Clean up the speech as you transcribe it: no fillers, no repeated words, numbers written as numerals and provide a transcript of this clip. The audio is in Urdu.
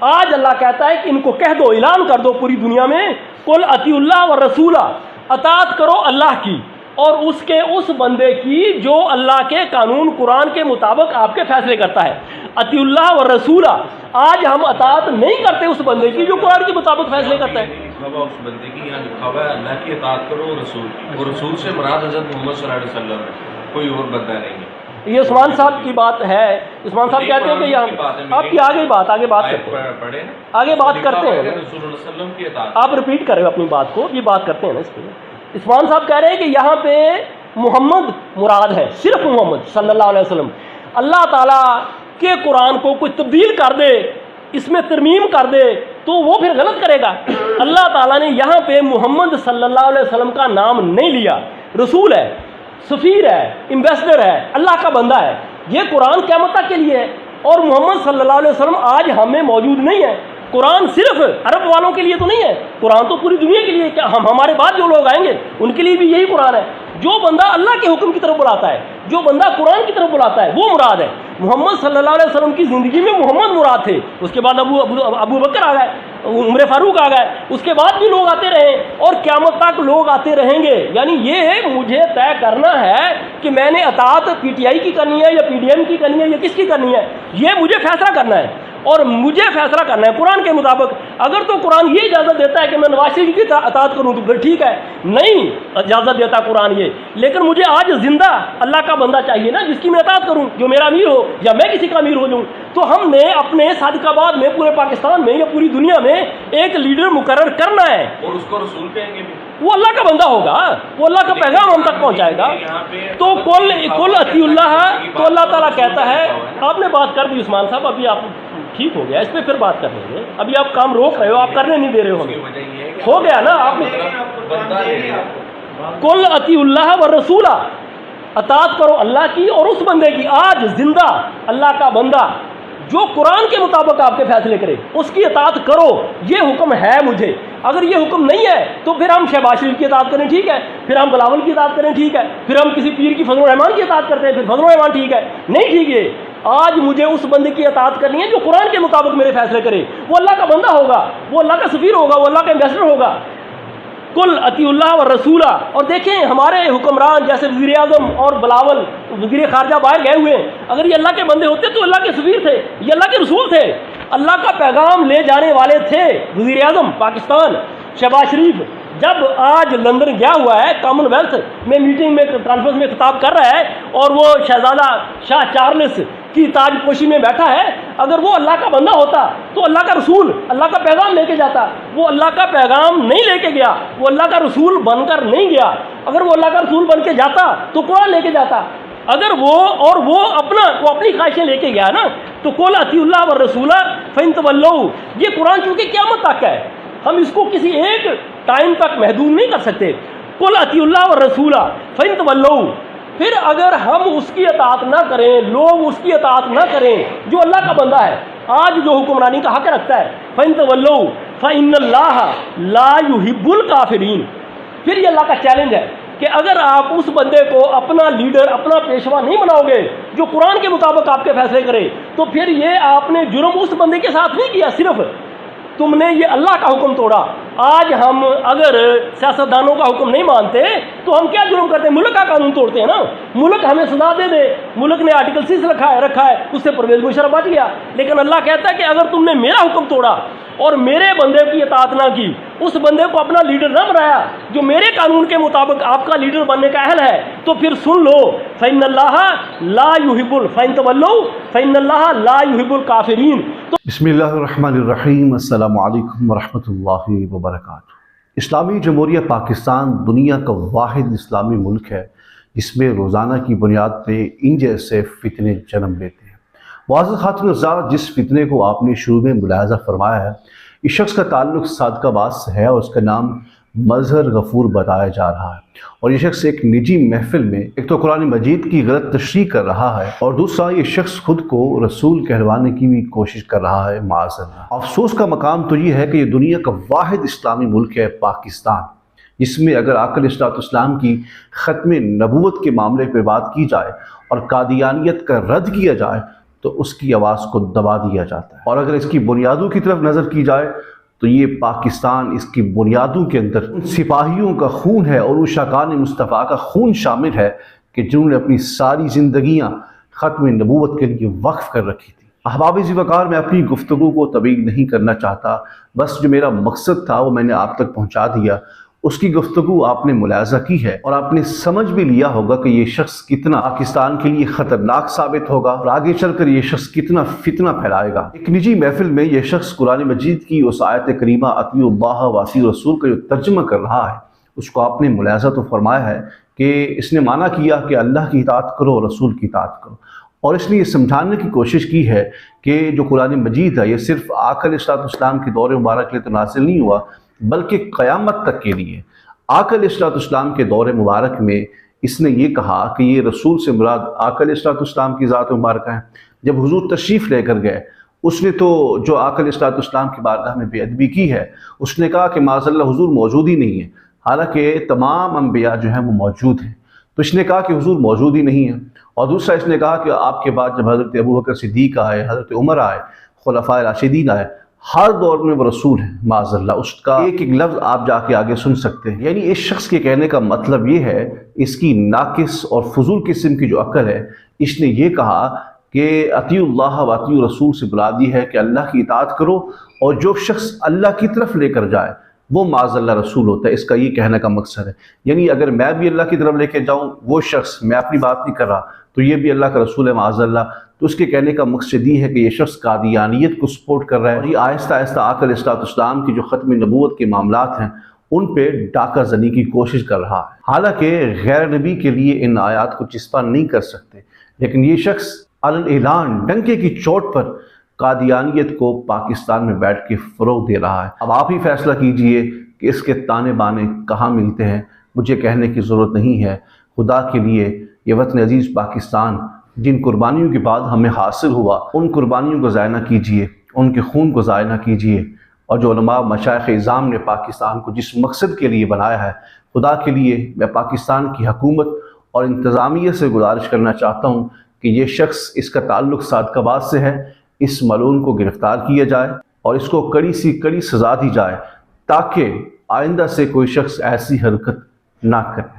آج اللہ کہتا ہے کہ ان کو کہہ دو، اعلان کر دو پوری دنیا میں، قل اطیعوا اللہ والرسول، اطاعت کرو اللہ کی اور اس بندے کی جو اللہ کے قانون قرآن کے مطابق آپ کے فیصلے کرتا ہے۔ اطیعوا اللہ والرسول، آج ہم اطاعت نہیں کرتے اس بندے کی جو قرآن کے مطابق فیصلے کرتا ہے۔ اس بندے کی یہاں لکھا ہوا ہے اللہ کی اطاعت کرو رسول کی، اور رسول سے مراد حضرت محمد صلی اللہ علیہ وسلم ہے، کوئی اور بندہ نہیں ہے۔ یہ عثمان صاحب کی بات ہے، عثمان صاحب کہتے ہیں کہ یہاں آپ کی آگے بات کرتے ہیں، آگے بات کرتے ہیں، رسول اللہ علیہ وسلم کی اطاعت آپ ریپیٹ کر رہے ہو اپنی بات کو، یہ بات کرتے ہیں نا اس پہ۔ عثمان صاحب کہہ رہے ہیں کہ یہاں پہ محمد مراد ہے، صرف محمد صلی اللہ علیہ وسلم۔ اللہ تعالیٰ کے قرآن کو کوئی تبدیل کر دے، اس میں ترمیم کر دے تو وہ پھر غلط کرے گا۔ اللہ تعالیٰ نے یہاں پہ محمد صلی اللہ علیہ وسلم کا نام نہیں لیا، رسول ہے، سفیر ہے، ایمبیسڈر ہے، اللہ کا بندہ ہے۔ یہ قرآن قیامت تک کے لیے ہے، اور محمد صلی اللہ علیہ وسلم آج ہمیں موجود نہیں ہے۔ قرآن صرف عرب والوں کے لیے تو نہیں ہے، قرآن تو پوری دنیا کے لیے، کہ ہمارے بعد جو لوگ آئیں گے ان کے لیے بھی یہی قرآن ہے۔ جو بندہ اللہ کے حکم کی طرف بلاتا ہے، جو بندہ قرآن کی طرف بلاتا ہے، وہ مراد ہے۔ محمد صلی اللہ علیہ وسلم کی زندگی میں محمد مراد تھے، اس کے بعد ابو بکر آ گئے، عمر فاروق آ گئے، اس کے بعد بھی لوگ آتے رہے اور قیامت تک لوگ آتے رہیں گے۔ یعنی یہ مجھے طے کرنا ہے کہ میں نے اطاعت پی ٹی آئی کی کرنی ہے یا پی ڈی ایم کی کرنی ہے یا کس کی کرنی ہے، یہ مجھے فیصلہ کرنا ہے، اور مجھے فیصلہ کرنا ہے قرآن کے مطابق۔ اگر تو قرآن یہ اجازت دیتا ہے کہ میں نواز شریف کی اطاعت کروں تو پھر ٹھیک ہے، نہیں اجازت دیتا قرآن یہ، لیکن مجھے آج زندہ اللہ کا بندہ چاہیے نا جس کی میں اطاعت کروں، جو میرا امیر ہو یا میں کسی کا امیر ہو جاؤں۔ تو ہم نے اپنے صادق آباد میں، پورے پاکستان میں یا پوری دنیا میں ایک لیڈر مقرر کرنا ہے، اور اس کو رسول کہیں گے بھی، وہ اللہ کا بندہ ہوگا، وہ اللہ کا پیغام ہم تک پہنچائے گا۔ تو کل اطیعوا اللہ، تو اللہ تعالیٰ کہتا ہے، آپ نے بات کر دی عثمان صاحب، ابھی آپ ٹھیک ہو گیا، اس پہ پھر بات کر لیں گے، ابھی آپ کام روک رہے ہو، آپ کرنے نہیں دے رہے ہو، ہو گیا نا آپ نے۔ قل اطیعوا اللہ والرسول، اطاعت کرو اللہ کی اور اس بندے کی، آج زندہ اللہ کا بندہ جو قرآن کے مطابق آپ کے فیصلے کرے اس کی اطاعت کرو، یہ حکم ہے مجھے۔ اگر یہ حکم نہیں ہے تو پھر ہم شہباز شریف کی اطاعت کریں، ٹھیک ہے، پھر ہم بلاول کی اطاعت کریں، ٹھیک ہے، پھر ہم کسی پیر کی فضل الرحمان کی اطاعت کرتے ہیں، پھر فضل الرحمان ٹھیک ہے، نہیں ٹھیک ہے۔ آج مجھے اس بندے کی اطاعت کرنی ہے جو قرآن کے مطابق میرے فیصلے کرے، وہ اللہ کا بندہ ہوگا، وہ اللہ کا سفیر ہوگا، وہ اللہ کا ایمبیسڈر ہوگا۔ قل اطیعوا اللہ والرسول، اور دیکھیں ہمارے حکمران جیسے وزیر اعظم اور بلاول وزیر خارجہ باہر گئے ہوئے ہیں، اگر یہ اللہ کے بندے ہوتے تو اللہ کے سفیر تھے، یہ اللہ کے رسول تھے، اللہ کا پیغام لے جانے والے تھے۔ وزیر اعظم پاکستان شہباز شریف جب آج لندن گیا ہوا ہے، کامن ویلتھ میں میٹنگ میں، کانفرنس میں خطاب کر رہا ہے، اور وہ شہزادہ شاہ چارلس کی تاج پوشی میں بیٹھا ہے، اگر وہ اللہ کا بندہ ہوتا تو اللہ کا رسول اللہ کا پیغام لے کے جاتا، وہ اللہ کا پیغام نہیں لے کے گیا، وہ اللہ کا رسول بن کر نہیں گیا۔ اگر وہ اللہ کا رسول بن کے جاتا تو قرآن لے کے جاتا، اگر وہ اپنی خواہشیں لے کے گیا نا، تو قل اطیعوا اللہ والرسول فإن تولوا، یہ قرآن چونکہ قیامت تک ہے، ہم اس کو کسی ایک ٹائم تک محدود نہیں کر سکتے۔ قل اطیعوا اللہ والرسول فإن تولوا، پھر اگر ہم اس کی اطاعت نہ کریں، لوگ اس کی اطاعت نہ کریں جو اللہ کا بندہ ہے، آج جو حکمرانی کا حق رکھتا ہے، فإن تولوا فإن اللہ لا يحب الکافرین، پھر یہ اللہ کا چیلنج ہے کہ اگر آپ اس بندے کو اپنا لیڈر، اپنا پیشوا نہیں بناؤ گے جو قرآن کے مطابق آپ کے فیصلے کرے، تو پھر یہ آپ نے جرم اس بندے کے ساتھ نہیں کیا، صرف تم نے یہ اللہ کا حکم توڑا۔ آج ہم اگر سیاستدانوں کا حکم نہیں مانتے تو ہم کیا جرم کرتے ہیں؟ ملک کا قانون توڑتے ہیں نا، ملک ہمیں سزا دے دے، ملک نے آرٹیکل 6 رکھا ہے، اس سے پرویز مشرف بچ گیا، لیکن اللہ کہتا ہے کہ اگر تم نے میرا حکم توڑا اور میرے بندے کی اطاعت نہ کی، اس بندے کو اپنا لیڈر نہ بنایا جو میرے قانون کے مطابق آپ کا لیڈر بننے کا اہل ہے، تو پھر سن لو فإن اللہ لا يحب فإن تولوا فإن اللہ لا يحب الکافرین۔ بسم اللہ الرحمن الرحیم، السلام علیکم ورحمۃ اللہ وبرکاتہ۔ اسلامی جمہوریہ پاکستان دنیا کا واحد اسلامی ملک ہے جس میں روزانہ کی بنیاد پہ ان جیسے فتنے جنم لیتے ہیں۔ معزز خاتون حضرات، جس فتنے کو آپ نے شروع میں ملاحظہ فرمایا ہے، اس شخص کا تعلق صادق آباد سے ہے اور اس کا نام مظہر غفور بتایا جا رہا ہے، اور یہ شخص ایک نجی محفل میں ایک تو قرآن مجید کی غلط تشریح کر رہا ہے، اور دوسرا یہ شخص خود کو رسول کہلوانے کی بھی کوشش کر رہا ہے۔ معاذ اللہ، افسوس کا مقام تو یہ ہے کہ یہ دنیا کا واحد اسلامی ملک ہے پاکستان، جس میں اگر آقا علیہ السلام کی ختم نبوت کے معاملے پہ بات کی جائے اور قادیانیت کا رد کیا جائے تو اس کی آواز کو دبا دیا جاتا ہے۔ اور اگر اس کی بنیادوں کی طرف نظر کی جائے تو یہ پاکستان اس کی بنیادوں کے اندر ان سپاہیوں کا خون ہے اور ان شاکان مصطفیٰ کا خون شامل ہے کہ جنہوں نے اپنی ساری زندگیاں ختم نبوت کے لیے وقف کر رکھی تھی۔ احباب ذی وقار، میں اپنی گفتگو کو طویل نہیں کرنا چاہتا، بس جو میرا مقصد تھا وہ میں نے آپ تک پہنچا دیا۔ اس کی گفتگو آپ نے ملاحظہ کی ہے اور آپ نے سمجھ بھی لیا ہوگا کہ یہ شخص کتنا پاکستان کے لیے خطرناک ثابت ہوگا اور آگے چل کر یہ شخص کتنا فتنہ پھیلائے گا۔ ایک نجی محفل میں یہ شخص قرآن مجید کی اس آیت کریمہ اطیعوا اللہ و اطیعوا الرسول کا جو ترجمہ کر رہا ہے، اس کو آپ نے ملاحظہ تو فرمایا ہے کہ اس نے معنی کیا کہ اللہ کی اطاعت کرو اور رسول کی اطاعت کرو، اور اس نے یہ سمجھانے کی کوشش کی ہے کہ جو قرآن مجید ہے یہ صرف آقا علیہ السلام کے دور مبارک کے لیے تو نازل نہیں ہوا، بلکہ قیامت تک کے لیے۔ آقا علیہ السلام کے دور مبارک میں اس نے یہ کہا کہ یہ رسول سے مراد آقا علیہ السلام کی ذات مبارکہ ہے۔ جب حضور تشریف لے کر گئے، اس نے تو جو آقا علیہ السلام کی بارگاہ میں بے ادبی کی ہے، اس نے کہا کہ معاذ اللہ حضور موجود ہی نہیں ہے، حالانکہ تمام انبیاء جو ہیں وہ موجود ہیں۔ تو اس نے کہا کہ حضور موجود ہی نہیں ہے۔ اور دوسرا اس نے کہا کہ آپ کے بعد جب حضرت ابوبکر صدیق آئے، حضرت عمر آئے، خلفائے راشدین آئے، ہر دور میں وہ رسول ہیں، معاذ اللہ۔ اس کا ایک ایک لفظ آپ جا کے آگے سن سکتے ہیں۔ یعنی اس شخص کے کہنے کا مطلب یہ ہے، اس کی ناقص اور فضول قسم کی جو عقل ہے، اس نے یہ کہا کہ اطیعوا اللہ و اطیعوا الرسول سے مراد یہ ہے کہ اللہ کی اطاعت کرو، اور جو شخص اللہ کی طرف لے کر جائے وہ معاذ اللہ رسول ہوتا ہے۔ اس کا یہ کہنے کا مقصد ہے، یعنی اگر میں بھی اللہ کی طرف لے کے جاؤں، وہ شخص، میں اپنی بات نہیں کر رہا، تو یہ بھی اللہ کا رسول ہے معاذ اللہ۔ تو اس کے کہنے کا مقصد یہ ہے کہ یہ شخص قادیانیت کو سپورٹ کر رہا ہے، اور یہ آہستہ آہستہ آقا علیہ السلام کی جو ختم نبوت کے معاملات ہیں ان پہ ڈاکہ زنی کی کوشش کر رہا ہے۔ حالانکہ غیر نبی کے لیے ان آیات کو چسپاں نہیں کر سکتے، لیکن یہ شخص اعلان ڈنکے کی چوٹ پر قادیانیت کو پاکستان میں بیٹھ کے فروغ دے رہا ہے۔ اب آپ ہی فیصلہ کیجئے کہ اس کے تانے بانے کہاں ملتے ہیں، مجھے کہنے کی ضرورت نہیں ہے۔ خدا کے لیے یہ وطن عزیز پاکستان جن قربانیوں کے بعد ہمیں حاصل ہوا، ان قربانیوں کو ضائع نہ کیجئے، ان کے خون کو ضائع نہ کیجئے، اور جو علماء مشائخ اعظام نے پاکستان کو جس مقصد کے لیے بنایا ہے، خدا کے لیے میں پاکستان کی حکومت اور انتظامیہ سے گزارش کرنا چاہتا ہوں کہ یہ شخص، اس کا تعلق صادقآباد سے ہے، اس ملعون کو گرفتار کیا جائے اور اس کو کڑی سی کڑی سزا دی جائے، تاکہ آئندہ سے کوئی شخص ایسی حرکت نہ کرے۔